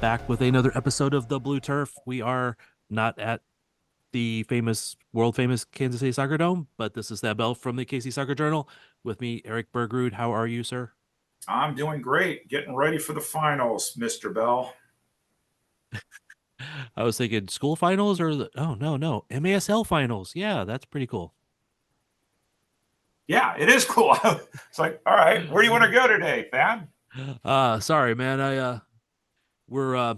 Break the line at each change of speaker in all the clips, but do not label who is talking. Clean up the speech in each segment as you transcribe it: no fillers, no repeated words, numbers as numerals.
Back with another episode of the Blue Turf. We are not at the world famous Kansas City Soccer Dome, but this is Thad Bell from the KC Soccer Journal. With me, Eric Bergrud. How are you, sir?
I'm doing great. Getting ready for the finals, Mr. Bell.
I was thinking school finals or oh no, MASL finals. Yeah, that's pretty cool.
Yeah, it is cool. It's like, all right, where do you want to go today, Thad?
Sorry, man. I we're uh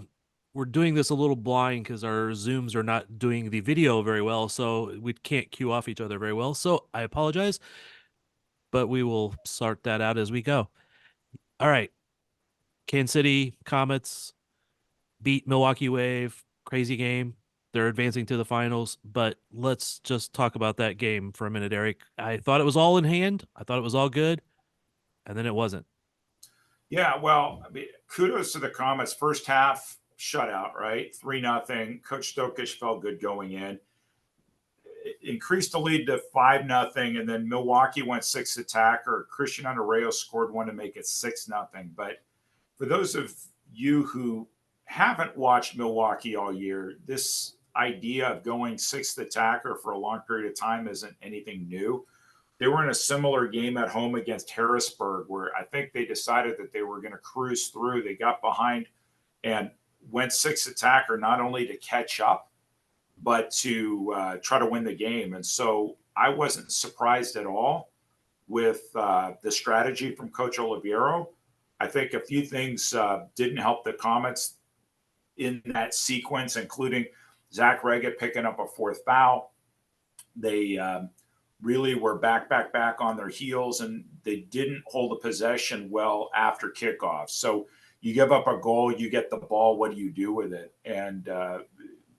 we're doing this a little blind because our Zooms are not doing the video very well, so we can't cue off each other very well. So I apologize, but we will sort that out as we go. All right. Kansas City Comets beat Milwaukee Wave. Crazy game. They're advancing to the finals, but let's just talk about that game for a minute, Eric. I thought it was all in hand. I thought it was all good, and then it wasn't.
Yeah, well, I mean, kudos to the Comets. First half shutout, right? 3-0. Coach Stokic felt good going in. Increased the lead to 5-0, and then Milwaukee went six attacker. Christian Andreas scored one to make it 6-0. But for those of you who haven't watched Milwaukee all year, this idea of going sixth attacker for a long period of time isn't anything new. They were in a similar game at home against Harrisburg, where I think they decided that they were going to cruise through. They got behind and went sixth attacker, not only to catch up, but to try to win the game. And so I wasn't surprised at all with the strategy from Coach Oliviero. I think a few things didn't help the Comets in that sequence, including Zach Reggett picking up a fourth foul. They really were back on their heels, and they didn't hold the possession well after kickoff. So you give up a goal, you get the ball, what do you do with it? And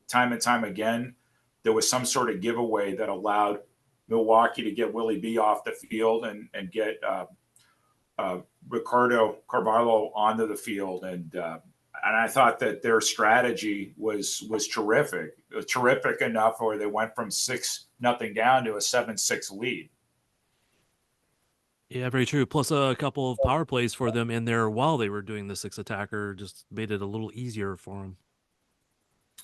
time and time again, there was some sort of giveaway that allowed Milwaukee to get Willie B off the field and get Ricardo Carvalho onto the field. And I thought that their strategy was terrific enough where they went from 6-0 down to a 7-6 lead.
Yeah, very true. Plus, a couple of power plays for them in there while they were doing the six attacker just made it a little easier for them.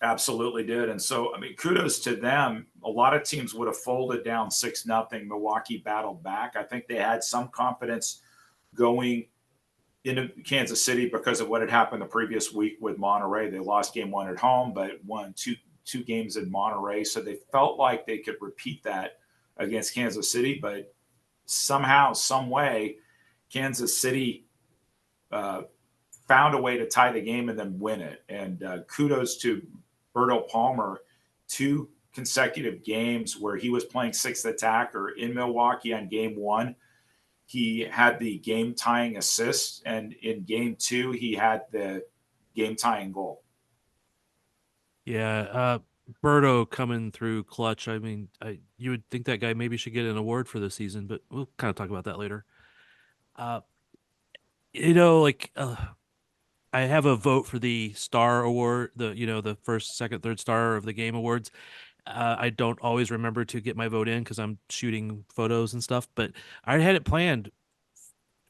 Absolutely did. And so, I mean, kudos to them. A lot of teams would have folded down 6-0. Milwaukee battled back. I think they had some confidence going into Kansas City because of what had happened the previous week with Monterey. They lost game one at home, but won two games in Monterey. So they felt like they could repeat that against Kansas City. But somehow, some way, Kansas City found a way to tie the game and then win it. And kudos to Berto Palmer, two consecutive games where he was playing sixth attacker in Milwaukee on game one. He had the game tying assist, and in game two, he had the game tying goal.
Yeah, Berto coming through clutch. I mean, you would think that guy maybe should get an award for the season, but we'll kind of talk about that later. Uh, like I have a vote for the star award, the first, second, third star of the game awards. I don't always remember to get my vote in because I'm shooting photos and stuff, but I had it planned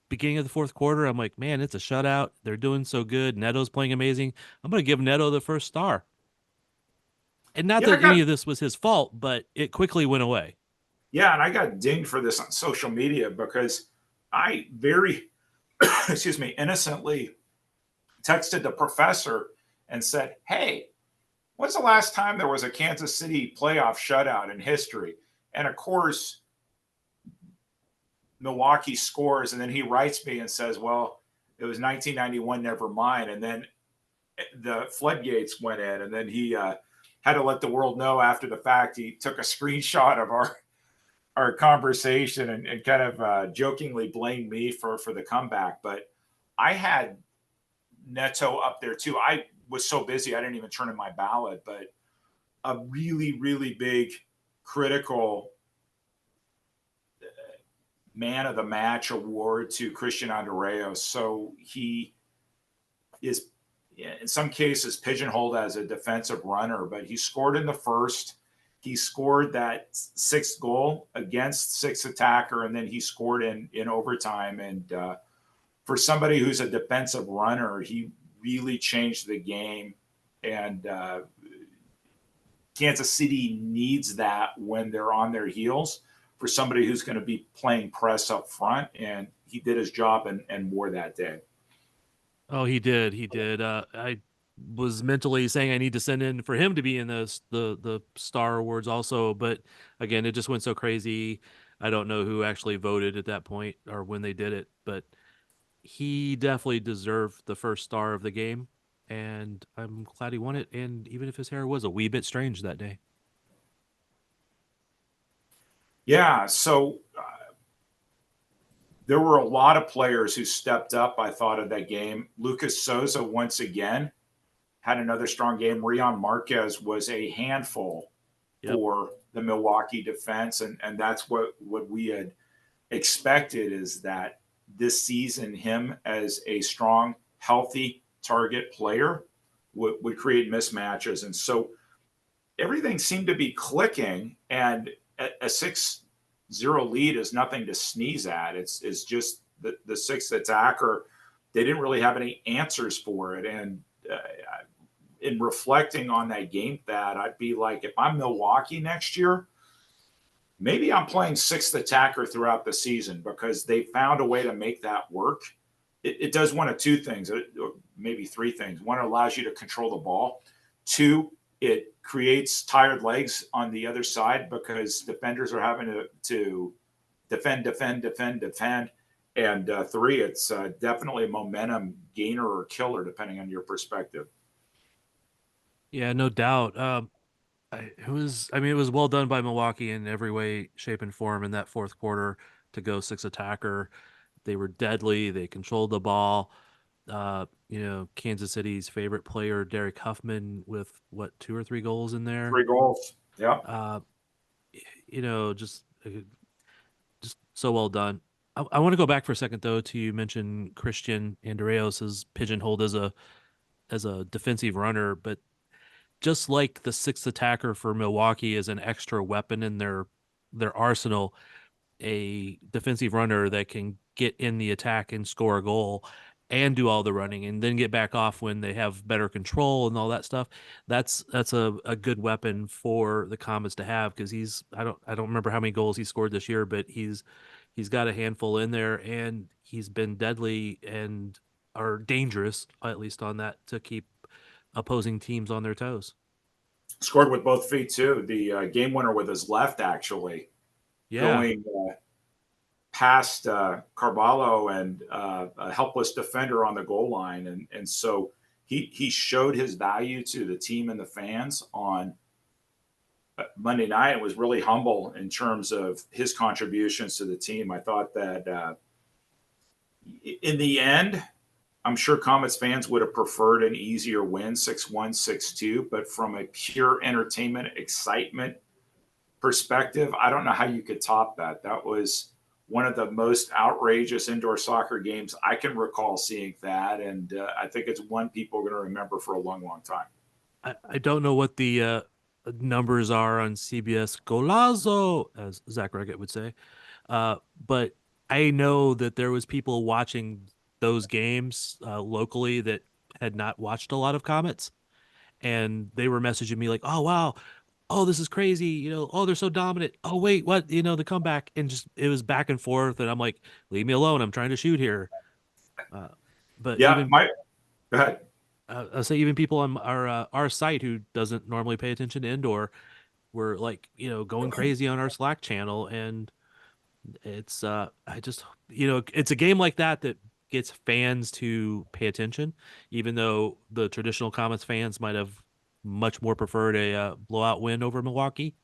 beginning of the fourth quarter. I'm like, man, it's a shutout. They're doing so good. Neto's playing amazing. I'm going to give Neto the first star. And not
Yeah, I
that any
got
of this was his fault, but it quickly went away.
yeah, and I got dinged for this on social media because I very excuse me innocently texted the professor and said, "Hey, when's the last time there was a Kansas City playoff shutout in history?" And of course, Milwaukee scores, and then he writes me and says, "Well, it was 1991, never mind." And then the floodgates went in, and then he had to let the world know after the fact. He took a screenshot of our conversation and kind of jokingly blamed me for the comeback. But I had Neto up there too. I was so busy I didn't even turn in my ballot, but a really big critical man of the match award to Christian Andreas. So he is in some cases pigeonholed as a defensive runner, but he scored in the first. He scored that sixth goal against sixth attacker, and then he scored in overtime. And for somebody who's a defensive runner, he really change the game. And Kansas City needs that when they're on their heels for somebody who's going to be playing press up front. And he did his job and more that day.
Oh, he did. He did. I was mentally saying I need to send in for him to be in the Star Awards also, but again, it just went so crazy. I don't know who actually voted at that point or when they did it, but he definitely deserved the first star of the game, and I'm glad he won it. And even if his hair was a wee bit strange that day.
Yeah. So there were a lot of players who stepped up, I thought, of that game. Lucas Souza, once again, had another strong game. Rion Marquez was a handful
Yep.
for the Milwaukee defense. And that's what we had expected, is that this season, him as a strong, healthy target player would create mismatches. And so everything seemed to be clicking, and a 6-0 lead is nothing to sneeze at. It's just the sixth attacker. They didn't really have any answers for it. And in reflecting on that game, that I'd be like, if I'm Milwaukee next year, maybe I'm playing sixth attacker throughout the season, because they found a way to make that work. It does one of two things, or maybe three things. One, it allows you to control the ball. Two, it creates tired legs on the other side, because defenders are having to defend. And three, it's definitely a momentum gainer or killer, depending on your perspective.
Yeah, no doubt. It was, I mean, it was well done by Milwaukee in every way, shape, and form in that fourth quarter to go six attacker. They were deadly. They controlled the ball. Kansas City's favorite player, Derek Huffman, with what, two or three goals in there.
3 goals. Yeah.
Uh, just so well done. I want to go back for a second though to you mention Christian Andreas is pigeonholed as a defensive runner, but just like the sixth attacker for Milwaukee is an extra weapon in their arsenal, a defensive runner that can get in the attack and score a goal and do all the running and then get back off when they have better control and all that stuff. That's a good weapon for the Comets to have, because I don't remember how many goals he scored this year, but he's got a handful in there, and he's been deadly and or dangerous, at least on that, to keep opposing teams on their toes.
Scored with both feet, too. The game winner with his left, actually,
Yeah.
going past Carvalho and a helpless defender on the goal line. And so he showed his value to the team and the fans on Monday night. It was really humble in terms of his contributions to the team. I thought that in the end, I'm sure Comets fans would have preferred an easier win, 6-1, 6-2. But from a pure entertainment, excitement perspective, I don't know how you could top that. That was one of the most outrageous indoor soccer games I can recall seeing that. And I think it's one people are going to remember for a long, long time.
I don't know what the numbers are on CBS Golazo, as Zach Reggett would say. But I know that there was people watching those games locally that had not watched a lot of Comets, and they were messaging me like, "Oh wow, oh this is crazy, oh they're so dominant. Oh wait, what? The comeback." And just it was back and forth, and I'm like, "Leave me alone. I'm trying to shoot here." Uh, but
Yeah,
even
go ahead.
I'll say even people on our site who doesn't normally pay attention to indoor were like, going crazy on our Slack channel, and it's I just it's a game like that that gets fans to pay attention, even though the traditional Comets fans might have much more preferred a blowout win over Milwaukee.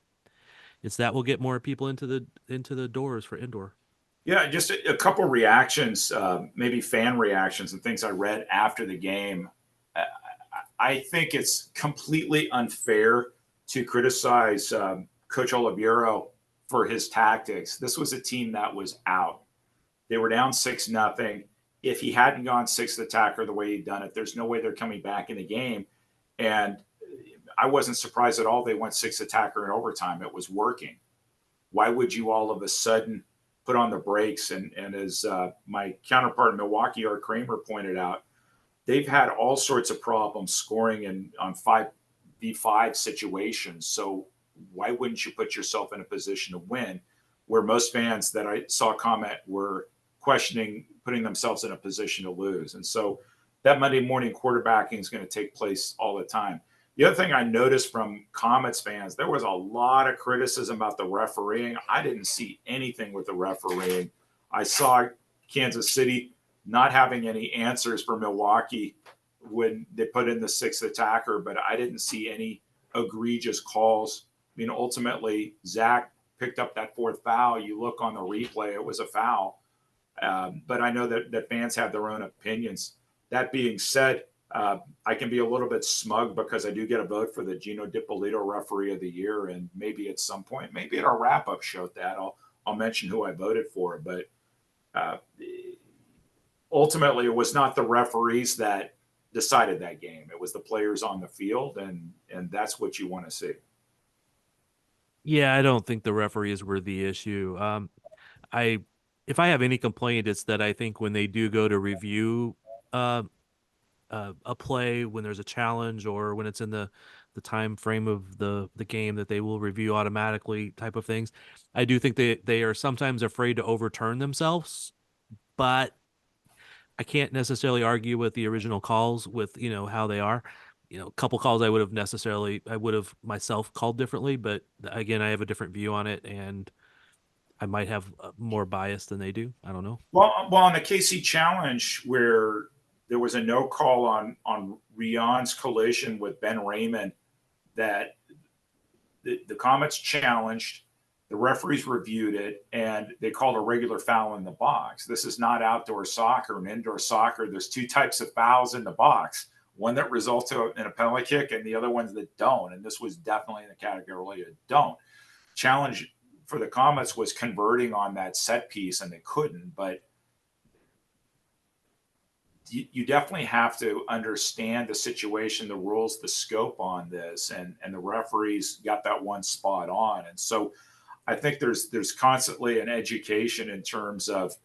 It's that will get more people into the doors for indoor.
Yeah, just a couple reactions, maybe fan reactions and things I read after the game. I think it's completely unfair to criticize Coach Oliviero for his tactics. This was a team that was out. They were down 6-0. If he hadn't gone sixth attacker the way he'd done it, there's no way they're coming back in the game. And I wasn't surprised at all they went sixth attacker in overtime. It was working. Why would you all of a sudden put on the brakes? And as my counterpart in Milwaukee, Art Kramer, pointed out, they've had all sorts of problems scoring in on 5v5 situations. So why wouldn't you put yourself in a position to win? Where most fans that I saw comment were questioning putting themselves in a position to lose. And so that Monday morning quarterbacking is going to take place all the time. The other thing I noticed from Comets fans, there was a lot of criticism about the refereeing. I didn't see anything with the refereeing. I saw Kansas City not having any answers for Milwaukee when they put in the sixth attacker, but I didn't see any egregious calls. I mean, ultimately, Zach picked up that fourth foul. You look on the replay, it was a foul. But I know that fans have their own opinions. That being said, I can be a little bit smug because I do get a vote for the Gino Dippolito Referee of the Year, and maybe at some point, maybe at our wrap-up show, that I'll mention who I voted for. But uh, ultimately, it was not the referees that decided that game. It was the players on the field, and that's what you want to see.
Yeah, I don't think the referees were the issue. I if I have any complaint, it's that I think when they do go to review uh, a play, when there's a challenge or when it's in the time frame of the game, that they will review automatically type of things. I do think they are sometimes afraid to overturn themselves, but I can't necessarily argue with the original calls with, how they are. A couple calls I would have myself called differently, but again, I have a different view on it and I might have more bias than they do. I don't know.
Well, on the KC Challenge, where there was a no call on Rion's collision with Ben Raymond, that the Comets challenged, the referees reviewed it, and they called a regular foul in the box. This is not outdoor soccer. In indoor soccer, there's two types of fouls in the box: one that results in a penalty kick, and the other ones that don't. And this was definitely in the category of don't. Challenge for the Comets was converting on that set piece, and they couldn't. But you definitely have to understand the situation, the rules, the scope on this, and the referees got that one spot on. And so I think there's constantly an education in terms of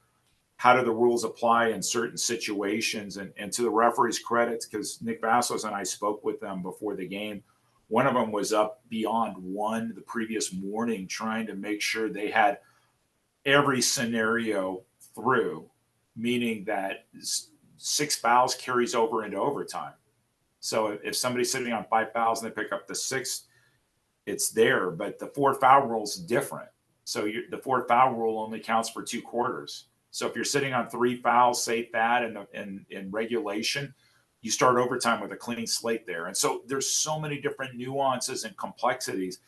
how do the rules apply in certain situations. And to the referees' credits, because Nick Vassos and I spoke with them before the game, one of them was up beyond one the previous morning trying to make sure they had every scenario through, meaning that six fouls carries over into overtime. So if somebody's sitting on five fouls and they pick up the sixth, it's there. But the four foul rule is different. So the four foul rule only counts for two quarters. So if you're sitting on three fouls, say that in regulation, you start overtime with a clean slate there. And so there's so many different nuances and complexities.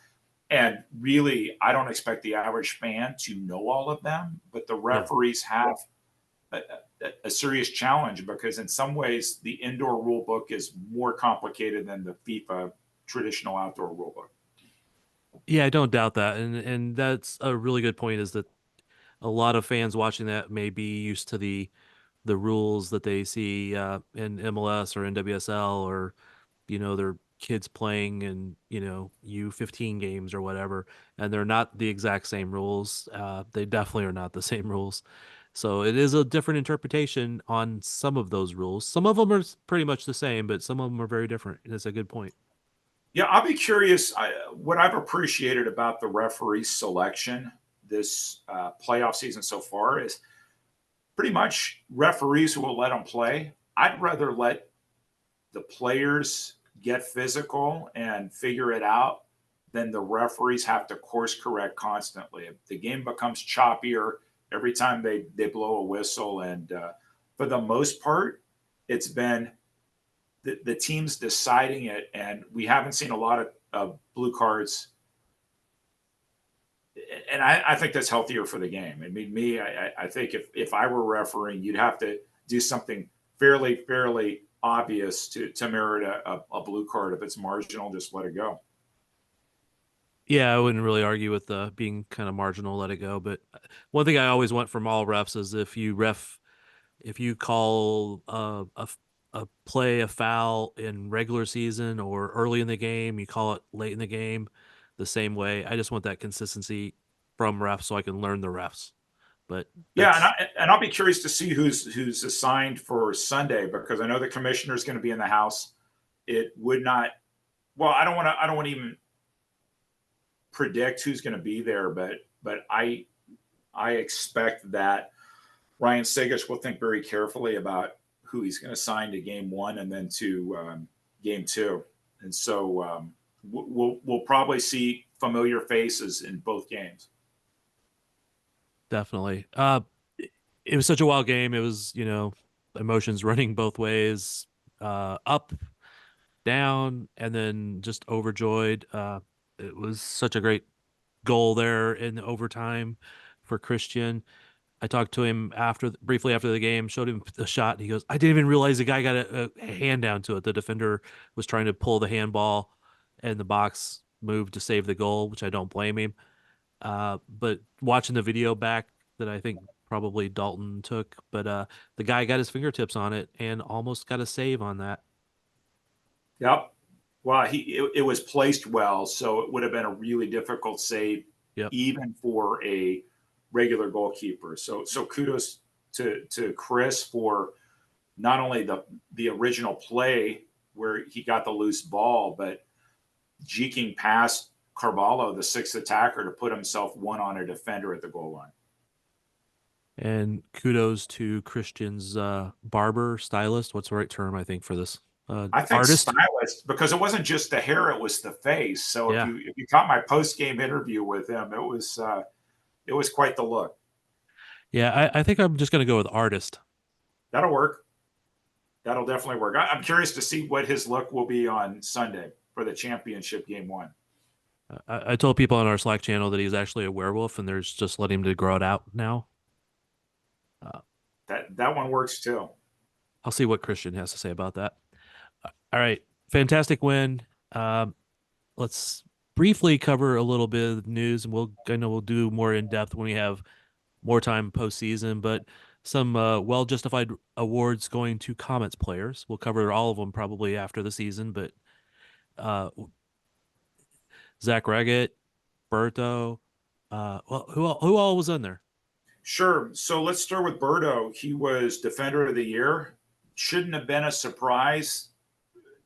And really, I don't expect the average fan to know all of them, but the
Yeah.
referees have a serious challenge because in some ways the indoor rule book is more complicated than the FIFA traditional outdoor rule book.
Yeah, I don't doubt that. And that's a really good point, is that a lot of fans watching that may be used to the rules that they see in MLS or NWSL, or their kids playing in U15 games or whatever, and they're not the exact same rules. They definitely are not the same rules. So it is a different interpretation on some of those rules. Some of them are pretty much the same, but some of them are very different. That's a good point.
Yeah, I'll be curious. What I've appreciated about the referee selection this playoff season so far is pretty much referees who will let them play. I'd rather let the players get physical and figure it out than the referees have to course correct constantly. The game becomes choppier every time they blow a whistle. And for the most part, it's been the teams deciding it. And we haven't seen a lot of blue cards. And I think that's healthier for the game. I mean, I think if I were refereeing, you'd have to do something fairly obvious to merit a blue card. If it's marginal, just let it go.
Yeah, I wouldn't really argue with being kind of marginal, let it go. But one thing I always want from all refs is if you call a play a foul in regular season or early in the game, you call it late in the game the same way. I just want that consistency from refs so I can learn the refs. but
Yeah,
that's
and I'll be curious to see who's assigned for Sunday because I know the commissioner is going to be in the house. It would not. Well, I don't want to even predict who's going to be there, but I expect that Ryan Segish will think very carefully about who he's going to sign to game one and then to game two, and so we'll probably see familiar faces in both games.
definitely. It was such a wild game. It was, emotions running both ways, up, down, and then just overjoyed. It was such a great goal there in overtime for Christian. I talked to him briefly after the game, showed him the shot, and he goes, "I didn't even realize the guy got a hand down to it. The defender was trying to pull the handball, and the box moved to save the goal, which I don't blame him." But watching the video back that I think probably Dalton took, but the guy got his fingertips on it and almost got a save on that.
Yep. Well, it was placed well, so it would have been a really difficult save,
Yep.
even for a regular goalkeeper. So kudos to Chris for not only the original play where he got the loose ball, but jeking past Carvalho, the sixth attacker, to put himself one on a defender at the goal line.
And kudos to Christian's barber, stylist. What's the right term, I think, for this?
I think
Artist.
stylist because it wasn't just the hair; it was the face. So
Yeah.
if you caught my post game interview with him, it was quite the look.
Yeah, I think I'm just going to go with artist.
That'll work. That'll definitely work. I'm curious to see what his look will be on Sunday for the championship game one.
I told people on our Slack channel that he's actually a werewolf, and there's just letting him to grow it out now. Uh,
That one works too.
I'll see what Christian has to say about that. All right, fantastic win. Let's briefly cover a little bit of the news, and I know we'll do more in depth when we have more time postseason. But some well justified awards going to Comets players. We'll cover all of them probably after the season, but uh, Zach Reggett, Berto, well, who all was in there?
Sure. So let's start with Berto. He was Defender of the Year. Shouldn't have been a surprise.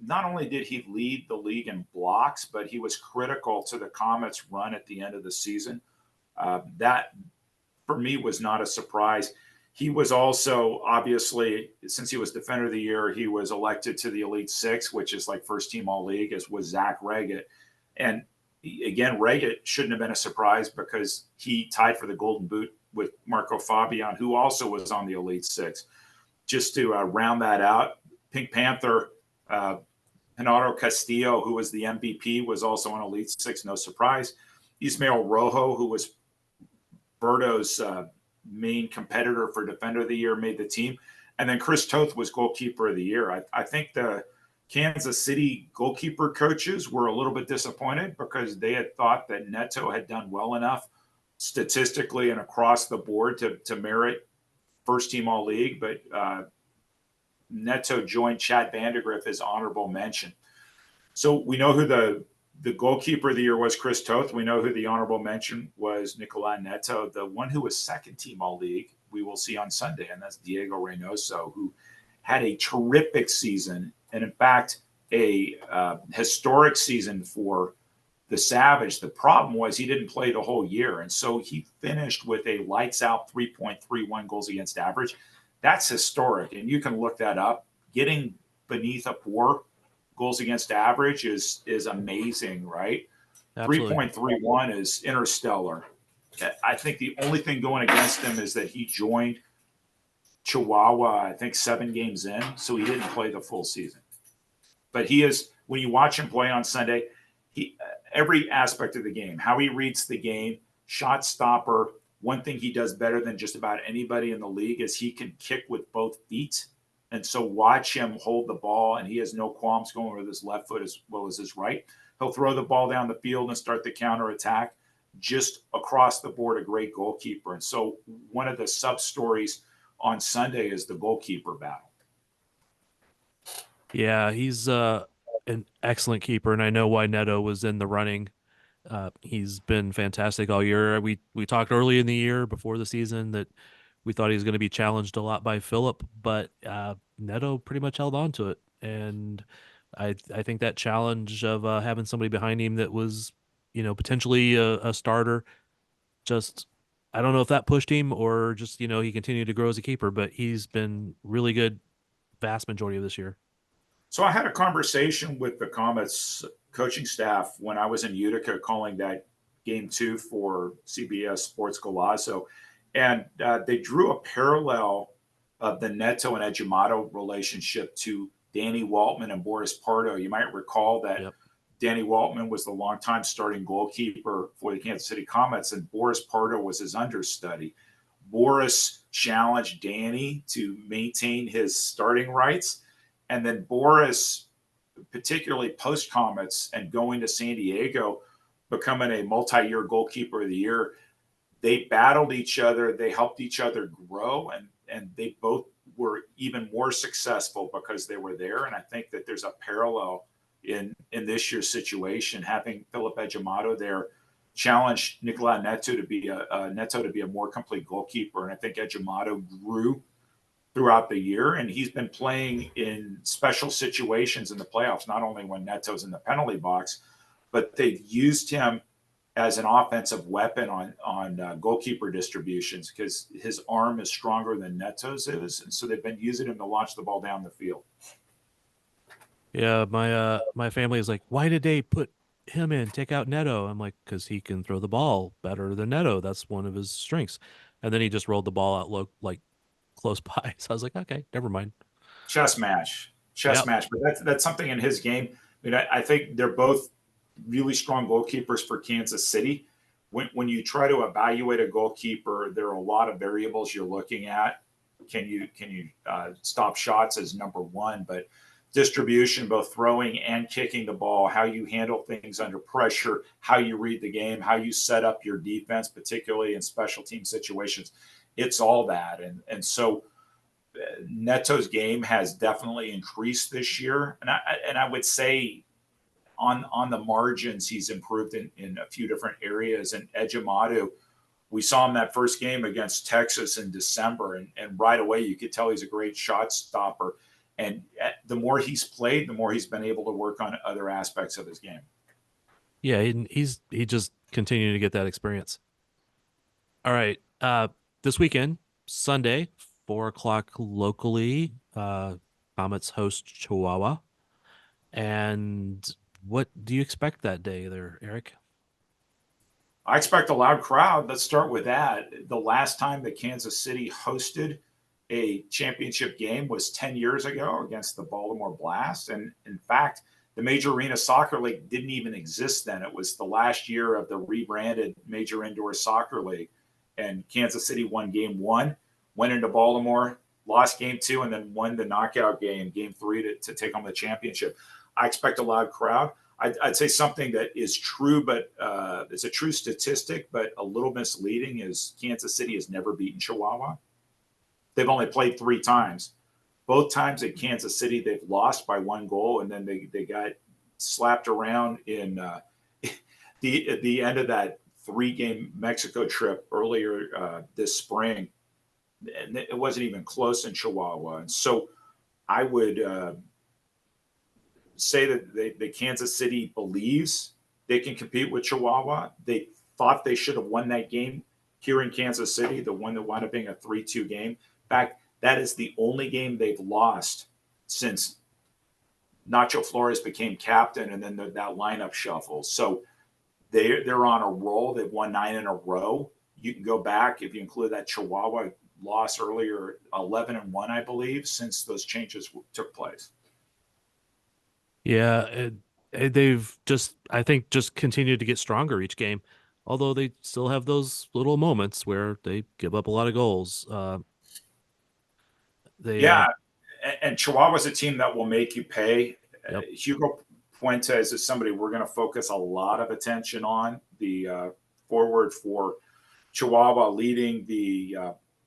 Not only did he lead the league in blocks, but he was critical to the Comets' run at the end of the season. That, for me, was not a surprise. He was also, obviously, since he was Defender of the Year, he was elected to the Elite Six, which is like first team All League, as was Zach Reggett. And again, Reggett shouldn't have been a surprise because he tied for the Golden Boot with Marco Fabian, who also was on the Elite Six. Just to round that out, Pink Panther, uh, Genaro Castillo, who was the MVP, was also on Elite Six, no surprise. Ismael Rojo, who was Berto's main competitor for Defender of the Year, made the team. And then Chris Toth was Goalkeeper of the Year. I think the Kansas City goalkeeper coaches were a little bit disappointed because they had thought that Neto had done well enough statistically and across the board to merit first team All League, but Neto joined Chad Vandergriff as honorable mention. So we know who the goalkeeper of the year was, Chris Toth. We know who the honorable mention was, Nicolai Neto. The one who was second team All League, we will see on Sunday, and that's Diego Reynoso, who had a terrific season, and in fact, a historic season for the Savage. The problem was he didn't play the whole year, and so he finished with a lights out 3.31 goals against average. That's historic, and you can look that up. Getting beneath a 4 goals against average is amazing, right?
Absolutely.
3.31 is interstellar. I think the only thing going against him is that he joined Chihuahua, I think 7 games in, so he didn't play the full season. But he is, when you watch him play on Sunday, he every aspect of the game, how he reads the game, shot stopper. One thing he does better than just about anybody in the league is he can kick with both feet. And so watch him hold the ball, and he has no qualms going with his left foot as well as his right. He'll throw the ball down the field and start the counter attack. Just across the board, a great goalkeeper. And so one of the sub stories on Sunday is the goalkeeper battle.
Yeah, he's an excellent keeper, and I know why Neto was in the running. He's been fantastic all year. We talked early in the year before the season that we thought he was going to be challenged a lot by Phillip, but Neto pretty much held on to it, and I think that challenge of having somebody behind him that was, potentially a starter, just I don't know if that pushed him or just he continued to grow as a keeper, but he's been really good vast majority of this year.
So I had a conversation with the Comets coaching staff when I was in Utica calling that game two for CBS Sports Golazo, and they drew a parallel of the Neto and Ejimado relationship to Danny Waltman and Boris Pardo. You might recall that
Yep.
Danny Waltman was the longtime starting goalkeeper for the Kansas City Comets, and Boris Pardo was his understudy. Boris challenged Danny to maintain his starting rights, and then Boris, particularly post Comets and going to San Diego, becoming a multi-year goalkeeper of the year, they battled each other. They helped each other grow, and they both were even more successful because they were there. And I think that there's a parallel in this year's situation, having Philip Ejimado there challenge Nicola Neto to be a more complete goalkeeper. And I think Ejimado grew throughout the year, and he's been playing in special situations in the playoffs, not only when Neto's in the penalty box, but they've used him as an offensive weapon on goalkeeper distributions because his arm is stronger than Neto's is, and so they've been using him to launch the ball down the field.
Yeah, my family is like, why did they put him in, take out Neto? I'm like, because he can throw the ball better than Neto. That's one of his strengths. And then he just rolled the ball out like close by. So I was like, okay, never mind.
Chess
Yep.
match. But that's something in his game. I mean, I think they're both really strong goalkeepers for Kansas City. When you try to evaluate a goalkeeper, there are a lot of variables you're looking at. Can you stop shots as number one, but distribution, both throwing and kicking the ball, how you handle things under pressure, how you read the game, how you set up your defense, particularly in special team situations. It's all that, and so Neto's game has definitely increased this year, and I would say on the margins he's improved in a few different areas. And Ejimadu, we saw him that first game against Texas in December, and right away you could tell he's a great shot stopper. And the more he's played, the more he's been able to work on other aspects of his game.
Yeah, he just continued to get that experience. All right. This weekend, Sunday, 4 o'clock locally, Comets host Chihuahua. And what do you expect that day there, Eric?
I expect a loud crowd. Let's start with that. The last time that Kansas City hosted a championship game was 10 years ago against the Baltimore Blast. And in fact, the Major Arena Soccer League didn't even exist then. It was the last year of the rebranded Major Indoor Soccer League. And Kansas City won game one, went into Baltimore, lost game two, and then won the knockout game three, to take home the championship. I expect a loud crowd. I'd say something that is true, but it's a true statistic, but a little misleading, is Kansas City has never beaten Chihuahua. They've only played three times. Both times at Kansas City, they've lost by one goal, and then they got slapped around in the end of that three-game Mexico trip earlier this spring. And it wasn't even close in Chihuahua. And so I would say that the Kansas City believes they can compete with Chihuahua. They thought they should have won that game here in Kansas City, the one that wound up being a 3-2 game. In fact, that is the only game they've lost since Nacho Flores became captain, and then that lineup shuffle. So they're on a roll. They've won 9 in a row. You can go back, if you include that Chihuahua loss earlier, 11-1, I believe, since those changes took place.
Yeah, they've just, I think, just continued to get stronger each game, although they still have those little moments where they give up a lot of goals. They,
Yeah, and Chihuahua's a team that will make you pay.
yep,
Hugo Fuentes is somebody we're going to focus a lot of attention on. The forward for Chihuahua, leading the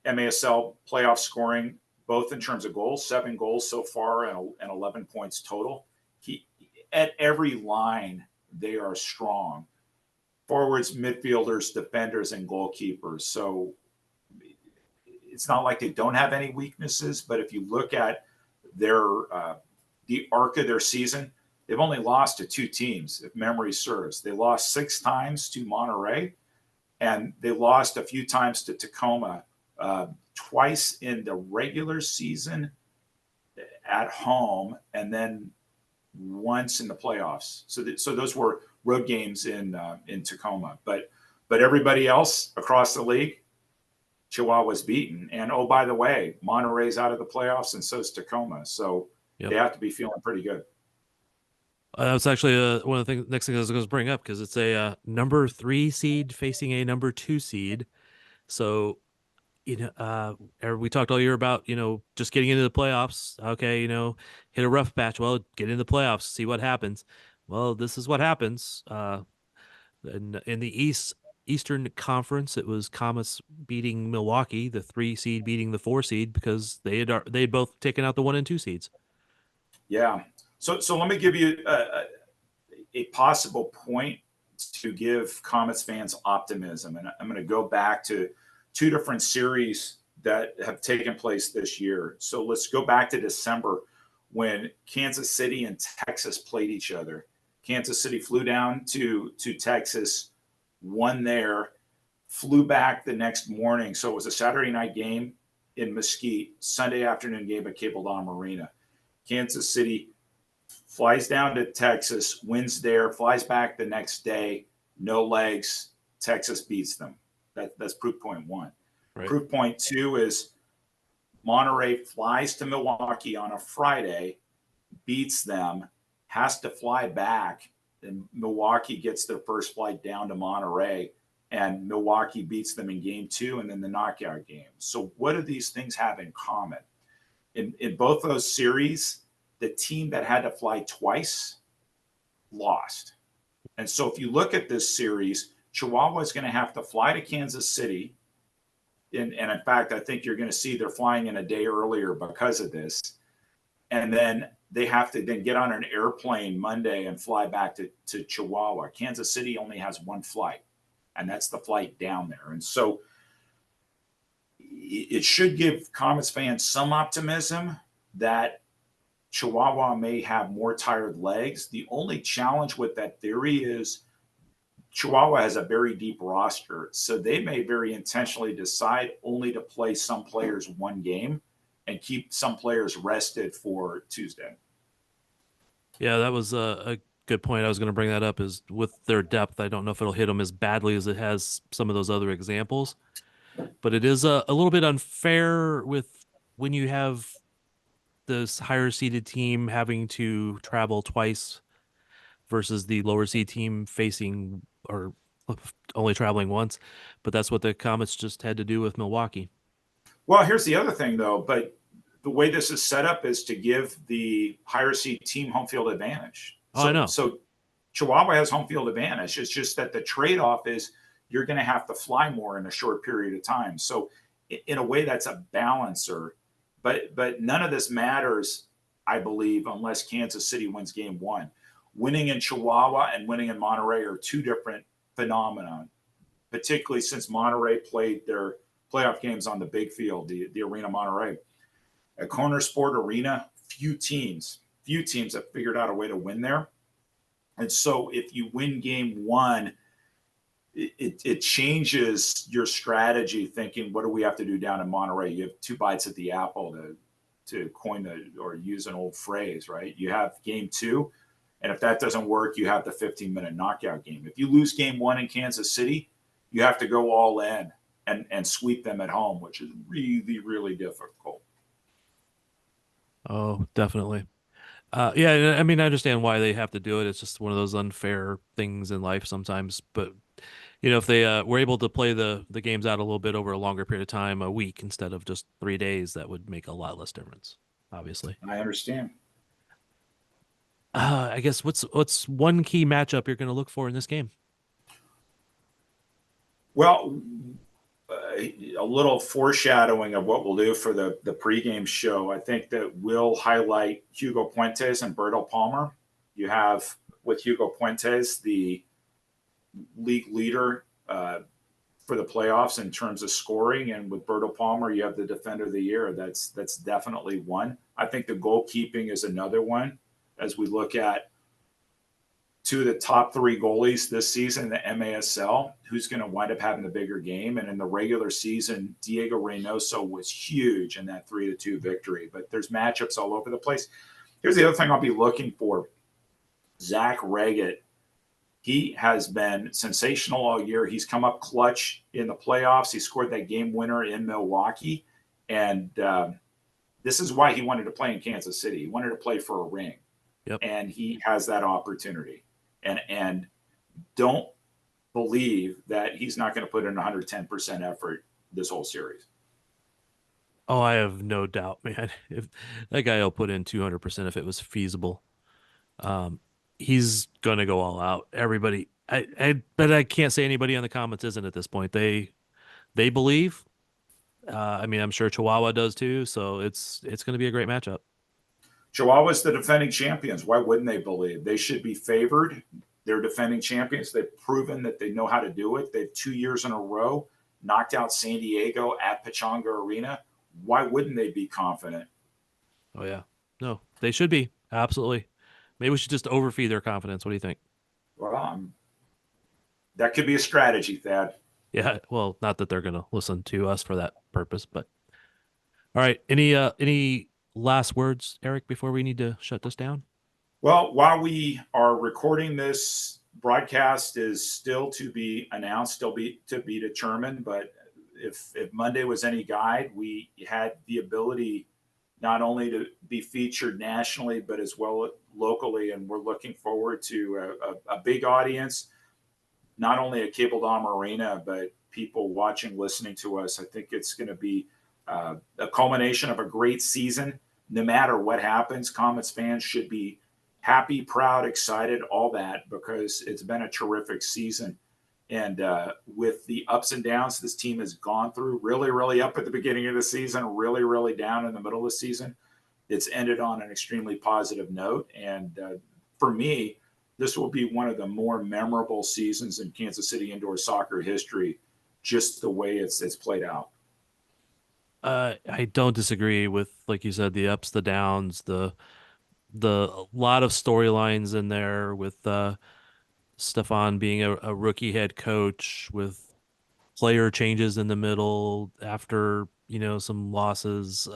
MASL playoff scoring, both in terms of goals, 7 goals so far, and 11 points total. He, at every line, they are strong. forwards, midfielders, defenders, and goalkeepers. So it's not like they don't have any weaknesses, but if you look at their the arc of their season, they've only lost to two teams, if memory serves. They lost 6 times to Monterey, and they lost a few times to Tacoma, twice in the regular season at home, and then once in the playoffs. So those were road games in Tacoma. But everybody else across the league, Chihuahua's beaten. And oh, by the way, Monterey's out of the playoffs, and so is Tacoma. So
Yep.
they have to be feeling pretty good.
That's actually one of the next things I was going to bring up because it's a number 3 seed facing a number 2 seed. So, we talked all year about, just getting into the playoffs. Okay, hit a rough patch. Well, get into the playoffs, see what happens. Well, this is what happens. In the Eastern Conference, it was Comets beating Milwaukee, the 3 seed beating the 4 seed because they had both taken out the 1 and 2 seeds.
Yeah. So let me give you a possible point to give Comets fans optimism. And I'm going to go back to 2 different series that have taken place this year. So let's go back to December when Kansas City and Texas played each other. Kansas City flew down to Texas, won there, flew back the next morning. So it was a Saturday night game in Mesquite, Sunday afternoon game at Cable Dom Arena. Kansas City flies down to Texas, wins there, flies back the next day, no legs. Texas beats them. That's proof point 1.
Right.
Proof point 2 is Monterey flies to Milwaukee on a Friday, beats them, has to fly back, and Milwaukee gets their first flight down to Monterey, and Milwaukee beats them in game 2 and then the knockout game. So what do these things have in common? In both those series, the team that had to fly twice lost. And so if you look at this series, Chihuahua is going to have to fly to Kansas City. And in fact, I think you're going to see they're flying in a day earlier because of this. And then they have to then get on an airplane Monday and fly back to Chihuahua. Kansas City only has 1 flight, and that's the flight down there. And so it should give Comets fans some optimism that Chihuahua may have more tired legs. The only challenge with that theory is Chihuahua has a very deep roster, so they may very intentionally decide only to play some players 1 game and keep some players rested for Tuesday.
Yeah, that was a good point. I was going to bring that up is with their depth. I don't know if it'll hit them as badly as it has some of those other examples, but it is a little bit unfair with when you have this higher seeded team having to travel twice versus the lower seed team facing or only traveling once. But that's what the Comets just had to do with Milwaukee.
Well, here's the other thing, though. But the way this is set up is to give the higher seed team home field advantage.
Oh, I
So,
know.
so Chihuahua has home field advantage. It's just that the trade-off is you're going to have to fly more in a short period of time. So, in a way, that's a balancer. But none of this matters, I believe, unless Kansas City wins game 1. Winning in Chihuahua and winning in Monterey are 2 different phenomena, particularly since Monterey played their playoff games on the big field, the Arena Monterey. At Corner Sport Arena, few teams have figured out a way to win there. And so if you win game 1, it changes your strategy, thinking, what do we have to do down in Monterey? You have 2 bites at the apple to coin or use an old phrase, right? You have game 2, and if that doesn't work, you have the 15-minute knockout game. If you lose game 1 in Kansas City, you have to go all in and sweep them at home, which is really, really difficult.
Oh, definitely. Yeah, I mean, I understand why they have to do it. It's just one of those unfair things in life sometimes. But if they were able to play the games out a little bit over a longer period of time, a week instead of just 3 days, that would make a lot less difference, obviously.
I understand.
I guess what's one key matchup you're going to look for in this game?
Well, a little foreshadowing of what we'll do for the pregame show. I think that we'll highlight Hugo Puentes and Berto Palmer. You have with Hugo Puentes the league leader for the playoffs in terms of scoring. And with Berto Palmer, you have the defender of the year. That's definitely one. I think the goalkeeping is another one. As we look at two of the top three goalies this season in the MASL, who's going to wind up having the bigger game. And in the regular season, Diego Reynoso was huge in that 3-2 victory. But there's matchups all over the place. Here's the other thing I'll be looking for. Zach Reggett, he has been sensational all year. He's come up clutch in the playoffs. He scored that game winner in Milwaukee. And this is why he wanted to play in Kansas City. He wanted to play for a ring.
Yep.
And he has that opportunity. And don't believe that he's not going to put in 110% effort this whole series.
Oh, I have no doubt, man. If that guy will put in 200% if it was feasible. Um, he's gonna go all out. Everybody, but I can't say anybody on the Comets isn't at this point. They believe. I mean, I'm sure Chihuahua does too. So it's going to be a great matchup.
Chihuahua's the defending champions. Why wouldn't they believe? They should be favored. They're defending champions. They've proven that they know how to do it. They've 2 years in a row knocked out San Diego at Pechanga Arena. Why wouldn't they be confident?
Oh yeah, no, they should be absolutely. Maybe we should just overfeed their confidence. What do you think?
Well, that could be a strategy, Thad.
Yeah, well, not that they're going to listen to us for that purpose, but all right. Any last words, Eric, before we need to shut this down?
Well, while we are recording this, broadcast is still to be announced, still to be determined. But if Monday was any guide, we had the ability not only to be featured nationally, but as well locally. And we're looking forward to a big audience, not only at Cable Dom Arena, but people watching, listening to us. I think it's going to be a culmination of a great season. No matter what happens, Comets fans should be happy, proud, excited, all that, because it's been a terrific season. And with the ups and downs this team has gone through, really, really up at the beginning of the season, really, really down in the middle of the season, it's ended on an extremely positive note. And for me, this will be one of the more memorable seasons in Kansas City indoor soccer history, just the way it's played out.
I don't disagree with, like you said, the ups, the downs, the a lot of storylines in there with Stefan being a rookie head coach, with player changes in the middle after, some losses,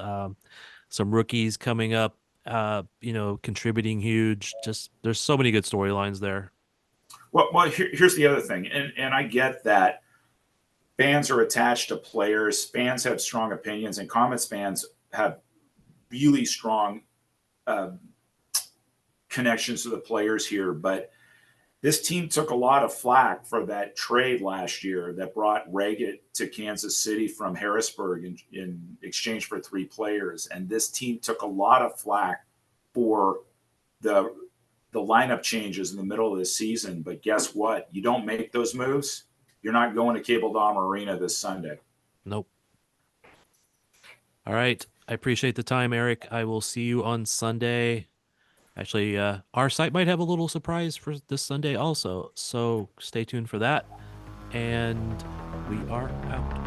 some rookies coming up, contributing huge. Just there's so many good storylines there.
Well, here's the other thing, and I get that fans are attached to players, fans have strong opinions, and Comets fans have really strong uh, connections to the players here. But this team took a lot of flack for that trade last year that brought Reggett to Kansas City from Harrisburg in exchange for 3 players. And this team took a lot of flack for the the lineup changes in the middle of the season. But guess what? You don't make those moves, you're not going to Cable Dom Arena this Sunday.
Nope. All right. I appreciate the time, Eric. I will see you on Sunday. Actually, our site might have a little surprise for this Sunday also. So stay tuned for that. And we are out.